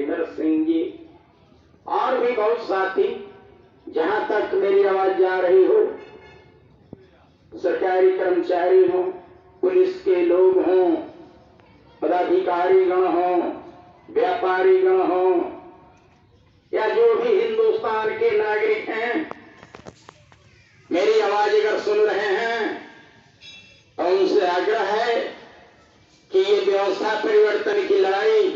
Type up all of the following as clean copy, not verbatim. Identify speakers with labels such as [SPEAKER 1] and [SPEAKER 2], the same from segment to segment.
[SPEAKER 1] महेंद्र सिंह जी और भी बहुत साथी, जहां तक मेरी आवाज जा रही हो, सरकारी कर्मचारी हों, पुलिस के लोग हों, पदाधिकारी गण हों, व्यापारी गण हों, या जो भी हिंदुस्तान के नागरिक हैं, मेरी आवाज अगर सुन रहे हैं तो उनसे आग्रह है कि ये व्यवस्था परिवर्तन की लड़ाई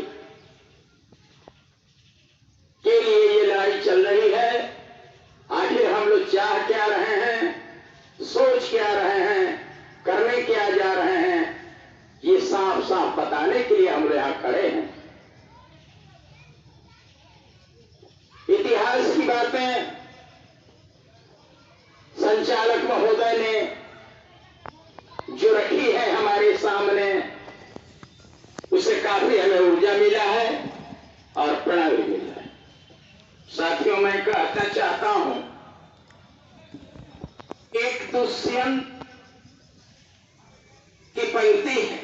[SPEAKER 1] के लिए ये लड़ाई चल रही है। आखिर हम लोग चाह क्या रहे हैं, सोच क्या रहे हैं, करने क्या जा रहे हैं, ये साफ साफ बताने के लिए हम लोग यहां खड़े हैं। इतिहास की बातें संचालक महोदय ने जो रखी है हमारे सामने, उससे काफी हमें ऊर्जा मिला है और प्रेरणा भी मिला है। साथियों, मैं कहना चाहता हूं, एक दुष्यंत की पंक्ति है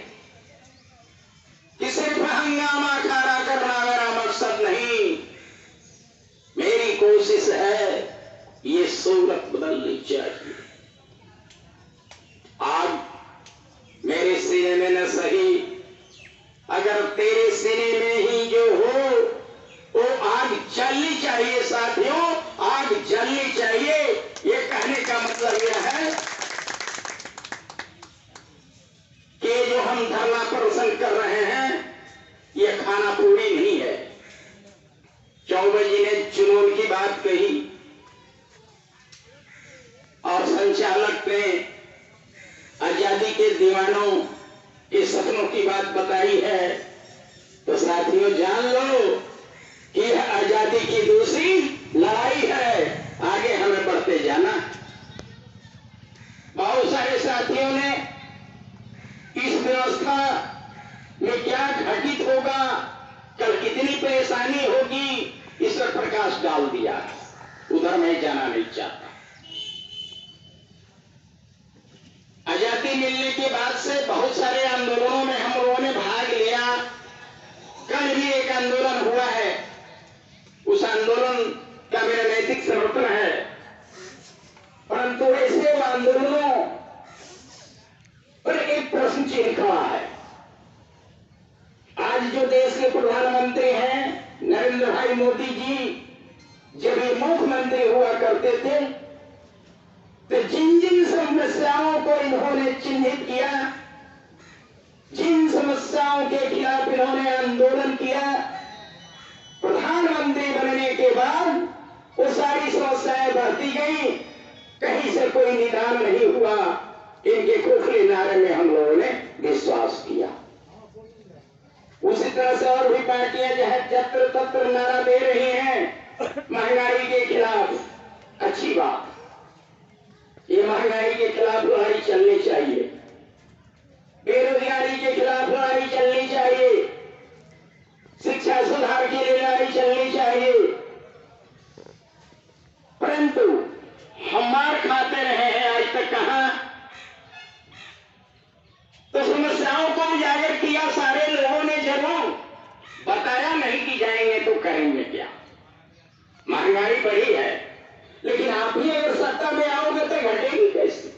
[SPEAKER 1] कि सिर्फ हंगामा खड़ा करना मेरा मकसद नहीं, मेरी कोशिश है ये सूरत बदलनी चाहिए। आग मेरे सीने में न सही, अगर तेरे सीने में ही जो हो वो आग जलनी चाहिए। साथियों, आग जलनी चाहिए। ये कहने का मतलब यह है कि जो हम धरना प्रदर्शन कर रहे हैं ये खाना पूरी नहीं है। चौबे जी ने जुनून की बात कही और संचालक ने आजादी के दीवानों के सपनों की बात बताई है, तो साथियों जान लो कि यह आजादी की दूसरी लड़ाई है। आगे हमें बढ़ते जाना। बहुत सारे साथियों ने इस व्यवस्था में क्या घटित होगा, कल कितनी परेशानी होगी, इस पर प्रकाश डाल दिया। उधर मैं जाना नहीं चाहता। आजादी मिलने के बाद से बहुत सारे आंदोलनों में हम लोगों ने भाग लिया। कल भी एक आंदोलन हुआ है, उस आंदोलन का मेरा नैतिक समर्थन है, परंतु ऐसे आंदोलनों पर एक प्रश्न चिन्ह खड़ा है। आज जो देश के प्रधानमंत्री हैं नरेंद्र भाई मोदी जी, जब ये मुख्यमंत्री हुआ करते थे तो जिन जिन समस्याओं को इन्होंने चिन्हित किया, जिन समस्याओं के खिलाफ इन्होंने आंदोलन किया, प्रधानमंत्री बनने के बाद वो सारी समस्याएं बढ़ती गई, कहीं से कोई निदान नहीं हुआ। इनके खोखले नारे में हम लोगों ने विश्वास किया। उसी तरह से और भी पार्टियां जो है जत्र तत्र नारा दे रही हैं महंगाई के खिलाफ। अच्छी बात, ये महंगाई के खिलाफ लड़ाई चलनी चाहिए, बेरोजगारी के खिलाफ लड़ाई चलनी चाहिए, शिक्षा सुधार के लिए लड़ाई चलनी चाहिए। परंतु हम मार खाते रहे हैं आज तक। कहां तो समस्याओं को उजागर किया सारे लोगों ने, जरूर बताया नहीं कि जाएंगे तो करेंगे क्या। महंगाई बढ़ी है, लेकिन आप ही अगर सत्ता में आओगे तो घटेगी कैसे।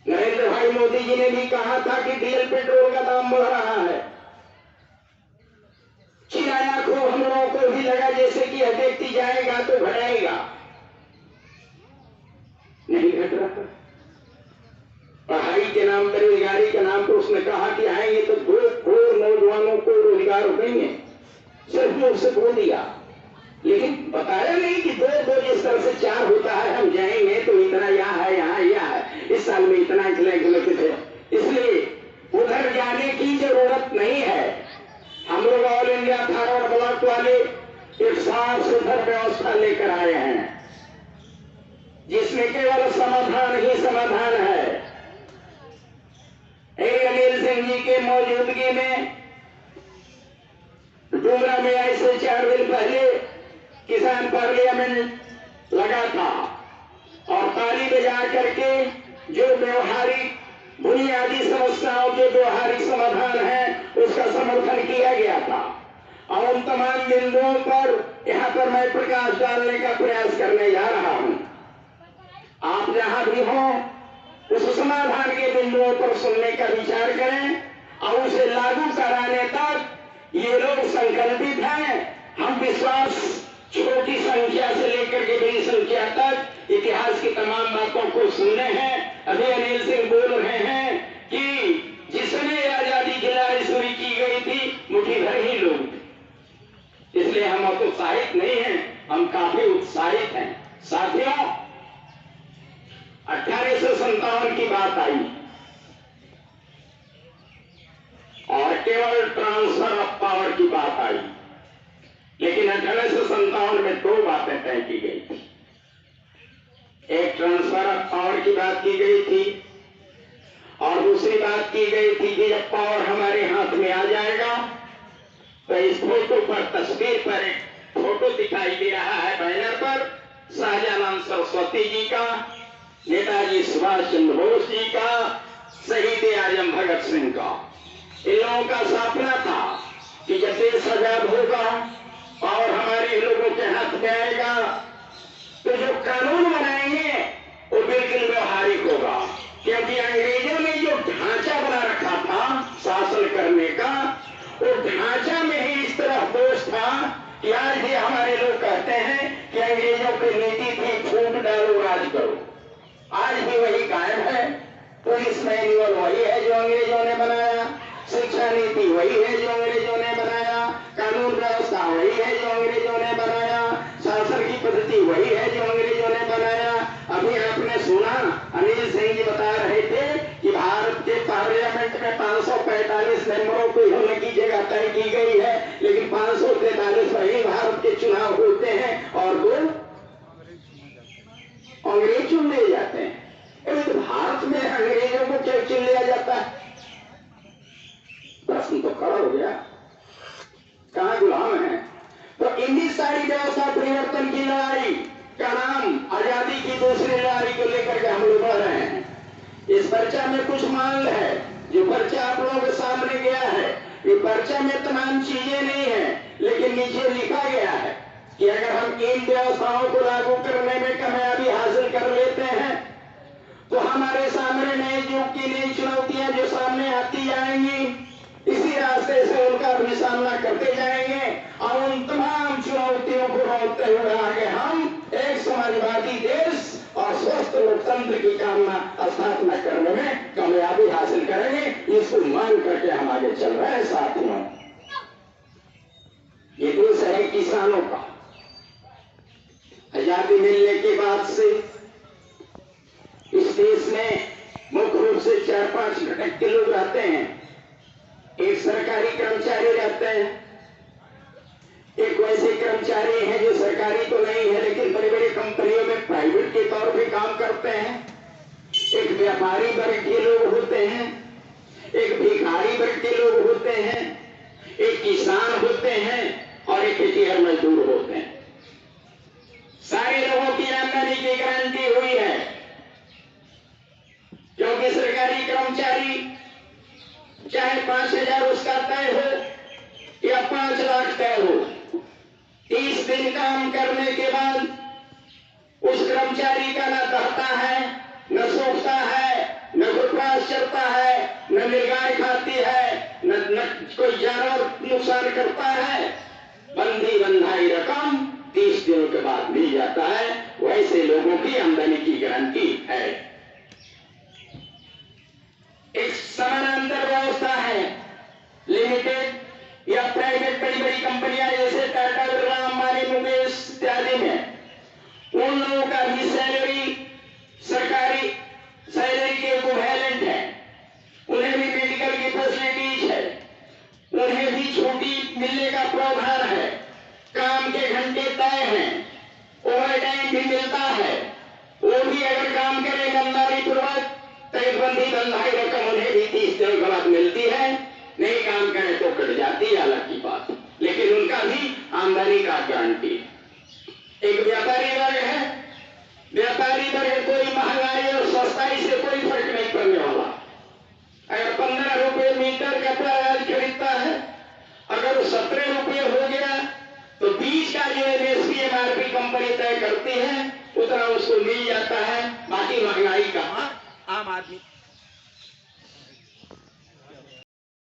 [SPEAKER 1] नरेंद्र भाई मोदी जी ने भी कहा था कि डीजल पेट्रोल का दाम बढ़ रहा है। किराया को हम लोगों को भी लगा जैसे कि देखती जाएगा तो घटेगा, नहीं घट रहा। पढ़ाई के नाम पर, बेरोजगारी के नाम पर उसने कहा कि आएंगे तो 2 करोड़ नौजवानों को रोजगार देंगे, सिर्फ मुंह से बोल दिया, लेकिन बताया नहीं कि 2 जिस तरह से 4 होता है। हम जाएंगे तो इतना यहाँ है, यहाँ यह है, इस साल में इतना खिले थे, इसलिए उधर जाने की जरूरत नहीं है। हम लोग ऑल इंडिया फॉरवर्ड ब्लॉक वाले एक साफ सुथर व्यवस्था लेकर आए हैं, जिसमें केवल समाधान ही समाधान है। अनिल सिंह जी के मौजूदगी में डूमरा में ऐसे 4 दिन पहले किसान पार्लियामेंट लगा था और ताली बजा करके जो व्यवहारिक बुनियादी समस्याओं के व्यवहारिक समाधान है उसका समर्थन किया गया था। और उन तमाम बिंदुओं पर यहाँ पर मैं प्रकाश डालने का प्रयास करने जा रहा हूँ। आप जहां भी हो उस समाधान के बिंदुओं पर सुनने का विचार करें और उसे लागू कराने तक ये लोग संकल्पित हैं। हम विश्वास छोटी संख्या से लेकर के बड़ी संख्या तक इतिहास की तमाम बातों को सुनने हैं। अभी अनिल सिंह बोल रहे हैं कि जिसने आजादी की लड़ाई शुरू की गई थी मुट्ठी भर ही लोग थे, इसलिए हम उत्साहित नहीं हैं, हम काफी उत्साहित हैं। साथियों, 1857 की बात आई और केवल ट्रांसफर ऑफ पावर की बात आई, लेकिन 1857 में दो बातें तय की गई थी। एक ट्रांसफर ऑफ पावर की बात की गई थी और दूसरी बात की गई थी कि जब पावर हमारे हाथ में आ जाएगा तो इस फोटो पर, तस्वीर पर एक फोटो दिखाई दे रहा है बैनर पर, शाहजालाल सरस्वती जी का, नेताजी सुभाष चंद्र बोस जी का, शहीद आजम भगत सिंह का। इन लोगों का सपना था कि जब देश आजाद होगा और हमारे लोगों के हाथ में आएगा तो जो कानून बनाएंगे वो बिल्कुल व्यवहारिक होगा, क्योंकि अंग्रेजों ने जो ढांचा बना रखा था शासन करने का, वो ढांचा में ही इस तरह दोष था कि आज भी हमारे लोग कहते हैं कि अंग्रेजों की नीति थी फूट डालो राज करो, आज भी वही कायम है। पुलिस मैनुअल वही है जो अंग्रेजों ने बनाया, शिक्षा नीति वही है जो अंग्रेजों ने बनाया, कानून व्यवस्था वही है जो अंग्रेजों ने बनाया, शासन की पद्धति वही है जो अंग्रेजों ने बनाया। अभी आपने सुना अनिल सिंह जी बता रहे थे कि भारत के पार्लियामेंट में 545 मेंबरों को होने की जगह तय की गई है, लेकिन 543 वही भारत के चुनाव होते हैं और वो अंग्रेज चुन लिए जाते हैं। तो भारत में अंग्रेजों को क्यों चुन लिया जाता है? प्रश्न तो खड़ा हो गया, कहां गुलाम है? तो इन्हीं सारी व्यवस्था परिवर्तन की लड़ाई का नाम आजादी की दूसरी लड़ाई को लेकर के हम लोग बढ़ रहे हैं। इस पर्चा में कुछ मांग है, जो पर्चा आप लोगों के सामने गया है, ये पर्चा में तमाम चीजें नहीं है, लेकिन नीचे लिखा गया है कि अगर हम इन व्यवस्थाओं को लागू करने में कामयाबी हासिल कर लेते हैं तो हमारे सामने नए युग की नई चुनौतियां जो सामने आती जाएंगी, इसी रास्ते से उनका भी सामना करते जाएंगे और उन तमाम चुनौतियों को रोकते हुए आगे हम एक समाजवादी देश और स्वस्थ लोकतंत्र की कामना स्थापना करने में कामयाबी हासिल करेंगे। इसको मान करके हम आगे चल रहे हैं। साथियों, ये देश है किसानों का। आजादी मिलने के बाद से इस देश में मुख्य रूप से 4-5 घटक के लोग रहते हैं। एक सरकारी कर्मचारी रहते हैं, एक वैसे कर्मचारी हैं जो सरकारी तो नहीं है लेकिन बड़ी बड़ी कंपनियों में प्राइवेट के तौर पे काम करते हैं, एक व्यापारी वर्ग के लोग होते हैं, एक भिखारी वर्ग के लोग होते हैं, एक किसान होते हैं और एक खेतिहर मजदूर होते हैं। सारे लोगों की आमदनी की गारंटी हुई है, क्योंकि सरकारी कर्मचारी चाहे 5,000 उसका तय हो या 5 लाख तय हो, 30 दिन काम करने के बाद उस कर्मचारी का न दहता है, न सूखता है, न उपवास चलता है, न मिर्गाई खाती है, न कोई जानवर नुकसान करता है। बंधी बंधाई रकम 30 दिनों के बाद मिल जाता है। वैसे लोगों की आमदनी की गारंटी है। एक समानांतर व्यवस्था है, लिमिटेड या प्राइवेट बड़ी बड़ी कंपनियां जैसे टाटा, बिरला, अंबानी, मुकेश इत्यादि में, उन लोगों का भी सैलरी सरकारी सैलरी के इक्विवेलेंट है, उन्हें भी मेडिकल की फैसिलिटीज है, उन्हें भी छुट्टी मिलने का प्रावधान है, काम के घंटे तय हैं, ओवर टाइम भी मिलता है, वो भी अगर काम करें ईमानदारी पूर्वक बंधी बंधाई रकम उन्हें भी 30 दिनों के बाद मिलती है। नहीं काम करें तो कट जाती है, अलग की बात, लेकिन उनका भी आमदनी का गारंटी। एक व्यापारी वर्ग है, व्यापारी वर्ग कोई महंगाई और सस्ताई से कोई फर्क नहीं पड़ने वाला। अगर 15 रुपए मीटर का प्याज खरीदता कंपनी तय करती है उतना उसको मिल जाता है, बाकी महंगाई का आम आदमी